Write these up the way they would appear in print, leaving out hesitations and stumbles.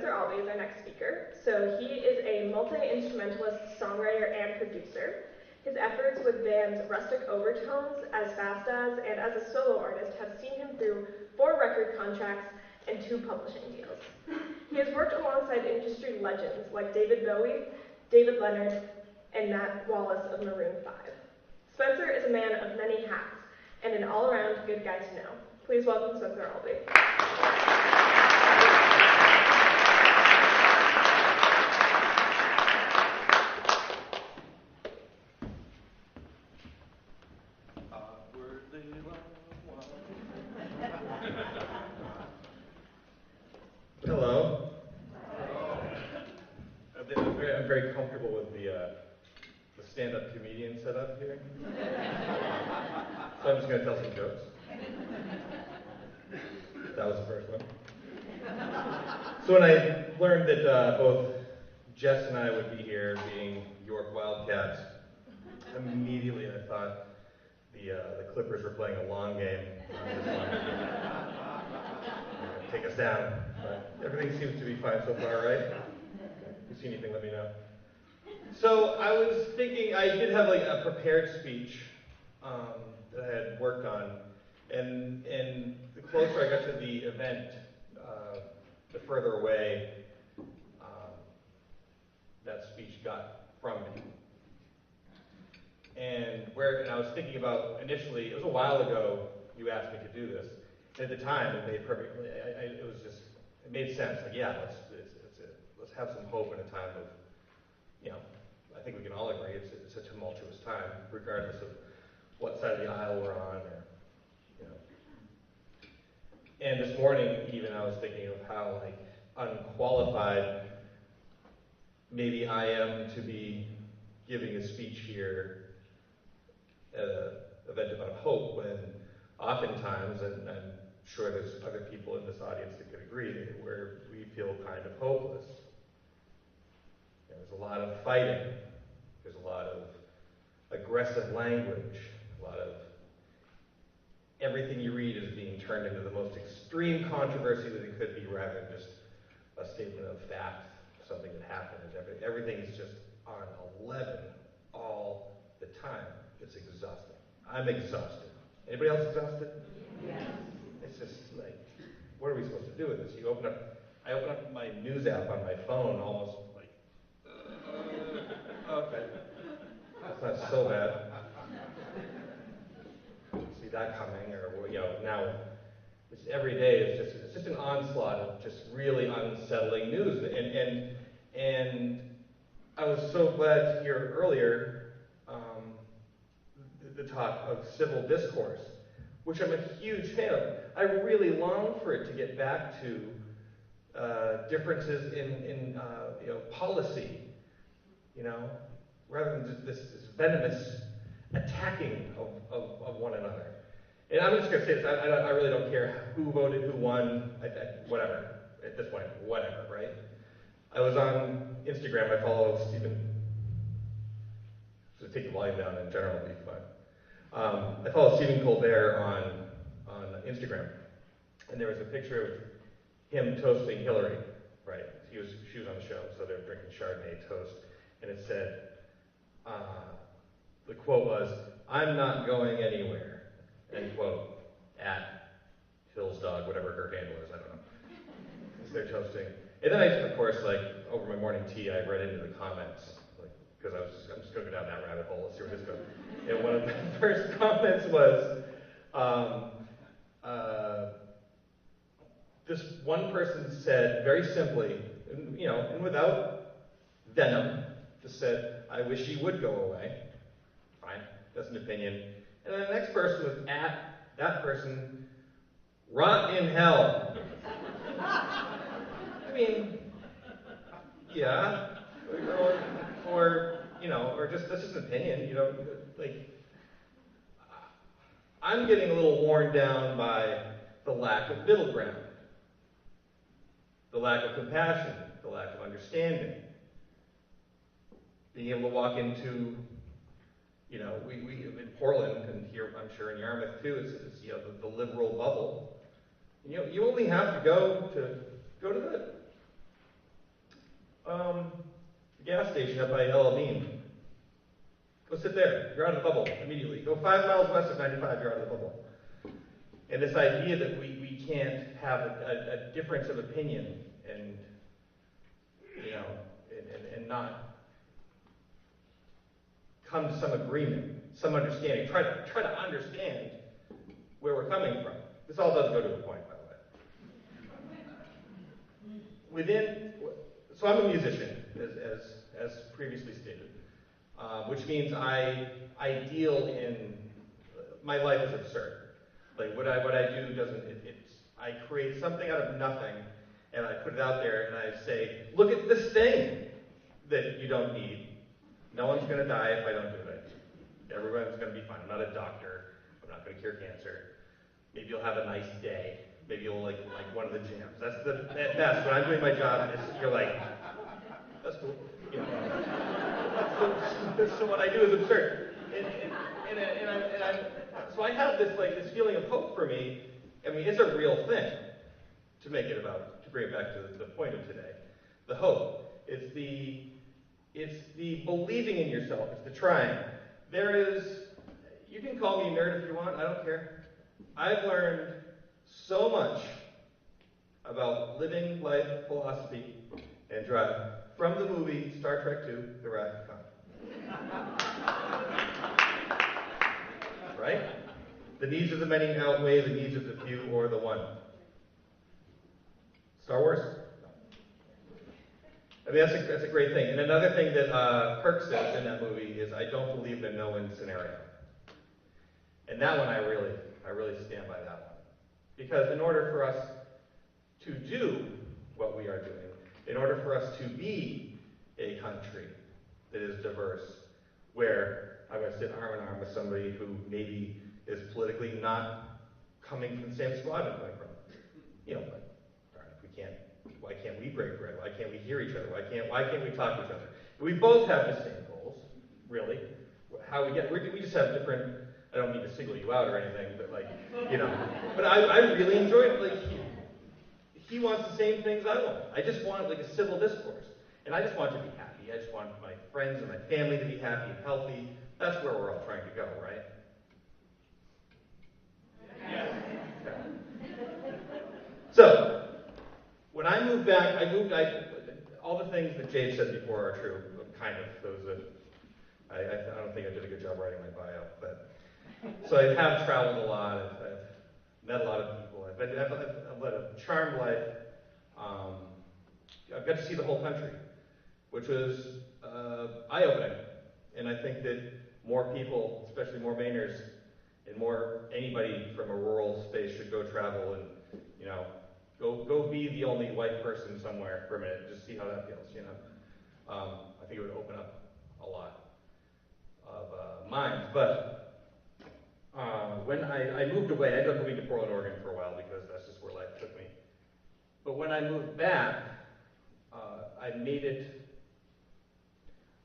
Spencer Albee is our next speaker. So he is a multi-instrumentalist, songwriter, and producer. His efforts with bands Rustic Overtones, As Fast As, and as a solo artist have seen him through 4 record contracts and 2 publishing deals. He has worked alongside industry legends like David Bowie, David Leonard, and Matt Wallace of Maroon 5. Spencer is a man of many hats and an all-around good guy to know. Please welcome Spencer Albee. Hello. I'm very comfortable with the stand-up comedian setup here. So I'm just going to tell some jokes. That was the first one. So when I learned that both Jess and I would be here, being York Wildcats, immediately I thought the Clippers were playing a long game on this one. Take us down. But everything seems to be fine so far, right? If you see anything, let me know. So I was thinking, I did have like a prepared speech that I had worked on, and the closer I got to the event, the further away that speech got from me. And I was thinking about initially, it was a while ago you asked me to do this. At the time, it made perfectly. It made sense. Like, yeah, let's have some hope in a time of, I think we can all agree it's a tumultuous time, regardless of what side of the aisle we're on, or. And this morning, even I was thinking of how unqualified maybe I am to be giving a speech here at an event about hope, when oftentimes, and I'm sure there's other people in this audience that could agree, where we feel kind of hopeless. There's a lot of fighting. There's a lot of aggressive language. A lot of everything you read is being turned into the most extreme controversy that it could be, rather than just a statement of fact, something that happened. Everything is just on 11 all the time. It's exhausting. I'm exhausted. Anybody else exhausted? Yes. It's just like, what are we supposed to do with this? I open up my news app on my phone, almost like, okay, that's not so bad. See that coming, or now it's every day. It's just an onslaught of just really unsettling news, and I was so glad to hear earlier the talk of civil discourse, which I'm a huge fan of. I really long for it to get back to differences in policy, rather than just this venomous attacking of one another. And I'm just going to say this, I really don't care who voted, who won, whatever, at this point, whatever, right? I was on Instagram, I follow Stephen, so take the volume down in general, it'll be fine. I follow Stephen Colbert on Instagram, and there was a picture of him toasting Hillary, right? She was on the show, so they're drinking Chardonnay toast, and it said, the quote was, "I'm not going anywhere," end quote, at Hill's dog, whatever her handle is, I don't know. As they're toasting. And then I, of course, over my morning tea, I read into the comments, because I'm just going to go down that rabbit hole. Let's see where this goes. And one of the first comments was, this one person said very simply, and without venom, just said, "I wish he would go away." Fine, that's an opinion. And then the next person was at that person, "Rot in hell." I mean, yeah, or just, that's just an opinion, I'm getting a little worn down by the lack of middle ground, the lack of compassion, the lack of understanding. Being able to walk into, we in Portland, and here I'm sure in Yarmouth too, it's the liberal bubble. You only have to go to station up by Albee. Go sit there. You're out of the bubble immediately. Go 5 miles west of 95, you're out of the bubble. And this idea that we can't have a difference of opinion and, and not come to some agreement, some understanding. Try to understand where we're coming from. This all does go to a point, by the way. So I'm a musician, as previously stated, which means I deal in, my life is absurd. Like what I do doesn't, I create something out of nothing, and I put it out there, and I say, look at this thing that you don't need. No one's going to die if I don't do it. Everyone's going to be fine. I'm not a doctor. I'm not going to cure cancer. Maybe you'll have a nice day. Maybe you'll like one of the jams. That's at best. When I'm doing my job, you're like, that's cool. You know. So what I do is absurd. So I have this feeling of hope for me. I mean, it's a real thing. To bring it back to the point of today, the hope. It's the believing in yourself. It's the trying. You can call me a nerd if you want. I don't care. I've learned so much about living life philosophy and drive from the movie Star Trek II: The Wrath of Khan. Right? The needs of the many outweigh the needs of the few or the one. Star Wars? No. I mean, that's a great thing. And another thing that Kirk says in that movie is, I don't believe in a no-win scenario. And that one, I really stand by that one. Because in order for us to do what we are doing, in order for us to be a country that is diverse, where I'm going to sit arm in arm with somebody who maybe is politically not coming from the same squad I'm coming from. You know, but darn, why can't we break bread? Why can't we hear each other? Why can't we talk to each other? We both have the same goals, really. We just have different, I don't mean to single you out or anything, but but I really enjoy it. He wants the same things I want. I just want a civil discourse. And I just want to be happy. I just want my friends and my family to be happy and healthy. That's where we're all trying to go, right? Yeah. So, when I moved back, all the things that Jade said before are true, kind of. I don't think I did a good job writing my bio, but so I have traveled a lot. I've met a lot of people. I've led a charmed life. I've got to see the whole country, which was eye-opening. And I think that more people, especially more Mainers, and anybody from a rural space should go travel and, go be the only white person somewhere for a minute and just see how that feels, I think it would open up a lot of minds. But when I moved away, I ended up moving to Portland, Oregon for a while because that's just where life took me. But when I moved back, I made it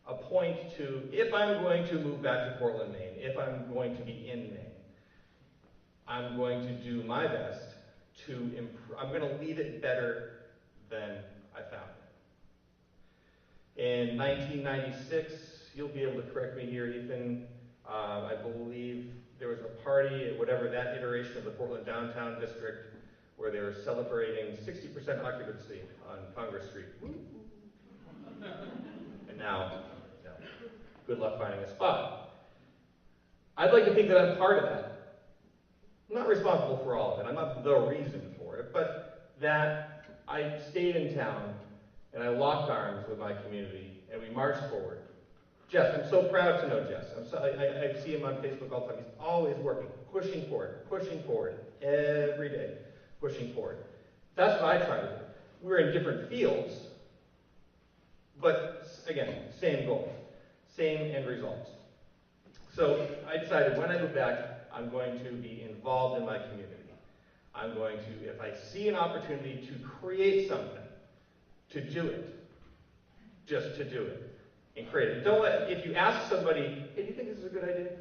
a point to, if I'm going to move back to Portland, Maine, if I'm going to be in Maine, I'm going to do my best to I'm going to leave it better than I found it. In 1996, you'll be able to correct me here, Ethan, I believe there was a party at whatever that iteration of the Portland Downtown District where they were celebrating 60% occupancy on Congress Street. And now, good luck finding a spot. I'd like to think that I'm part of that. I'm not responsible for all of it. I'm not the reason for it, but that I stayed in town and I locked arms with my community and we marched forward. Jess, I'm so proud to know Jess. I see him on Facebook all the time. He's always working, pushing forward, every day, pushing forward. That's what I try to do. We're in different fields, but again, same goals, same end results. So I decided when I move back, I'm going to be involved in my community. I'm going to, if I see an opportunity to create something, to do it, just to do it, and create it. If you ask somebody, hey, do you think this is a good idea?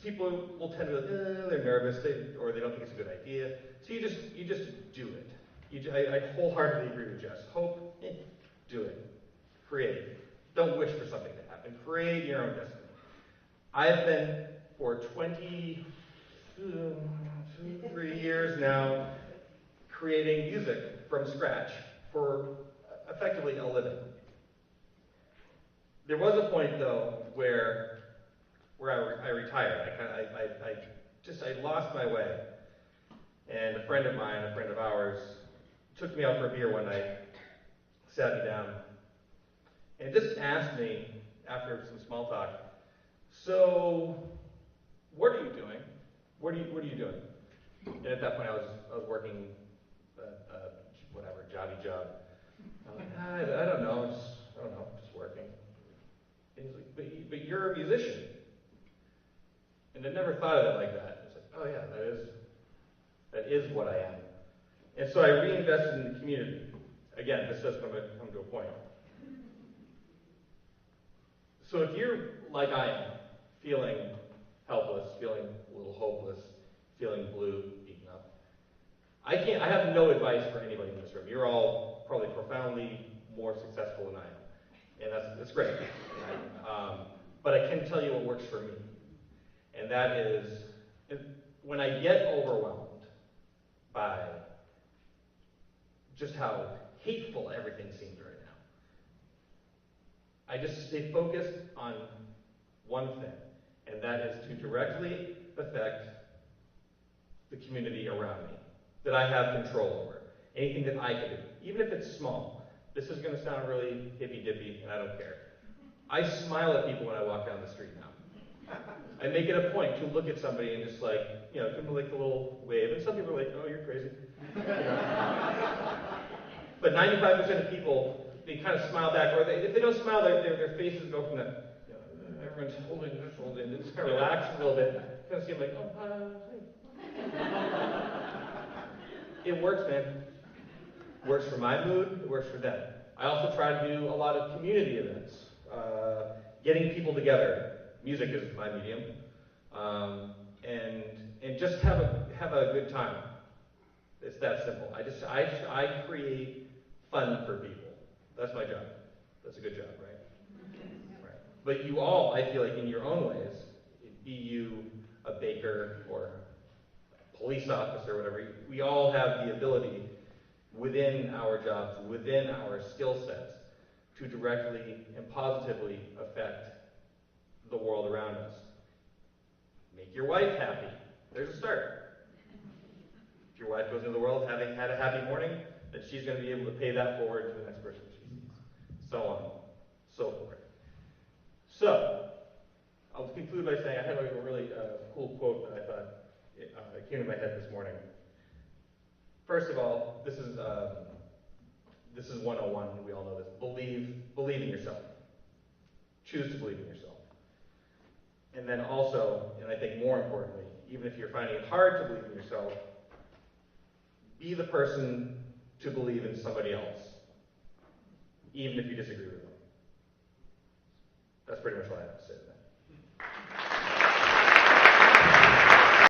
People will tend to be like, they're nervous, or they don't think it's a good idea. So you just do it. I wholeheartedly agree with Jess. Hope, do it. Create. Don't I've been for 23 years now creating music from scratch for effectively a living. There was a point though where I retired. I lost my way. And a friend of mine, a friend of ours, took me out for a beer one night, sat me down, and just asked me, after some small talk, so, what are you doing? What are you doing? And at that point, I was working whatever, jobby job. I'm like, I don't know, just working. And he's like, but you're a musician. And I never thought of it like that. It's like, oh yeah, that is what I am. And so I reinvested in the community. Again, this does come to a point. So if you're like I am, feeling helpless, feeling a little hopeless, feeling blue, beaten up, I have no advice for anybody in this room. You're all probably profoundly more successful than I am. And that's great. But I can tell you what works for me. And that is, when I get overwhelmed by just how hateful everything seems right now, I just stay focused on one thing, and that is to directly affect the community around me, that I have control over, anything that I can do, even if it's small. This is going to sound really hippy-dippy, and I don't care. I smile at people when I walk down the street now. I make it a point to look at somebody and just like, give them like a little wave. And some people are like, oh, you're crazy. But 95% of people, they kind of smile back, or if they don't smile, their faces go from that, everyone's holding, they just kind of relax a little bit. Kind of seem like, oh, hi. It works, man. It works for my mood, it works for them. I also try to do a lot of community events, getting people together. Music is my medium, and just have a good time. It's that simple. I create fun for people. That's my job. That's a good job, right? Right. But you all, I feel like, in your own ways, be you a baker or a police officer, whatever, we all have the ability within our jobs, within our skill sets, to directly and positively affect the world around us. Make your wife happy. There's a start. If your wife goes into the world having had a happy morning, then she's going to be able to pay that forward to the next person she sees. So on, so forth. So, I'll conclude by saying I had a really cool quote that I thought it came to my head this morning. First of all, this is 101. We all know this. Believe in yourself. Choose to believe in yourself. And then also, and I think more importantly, even if you're finding it hard to believe in yourself, be the person to believe in somebody else, even if you disagree with them. That's pretty much what I have to say.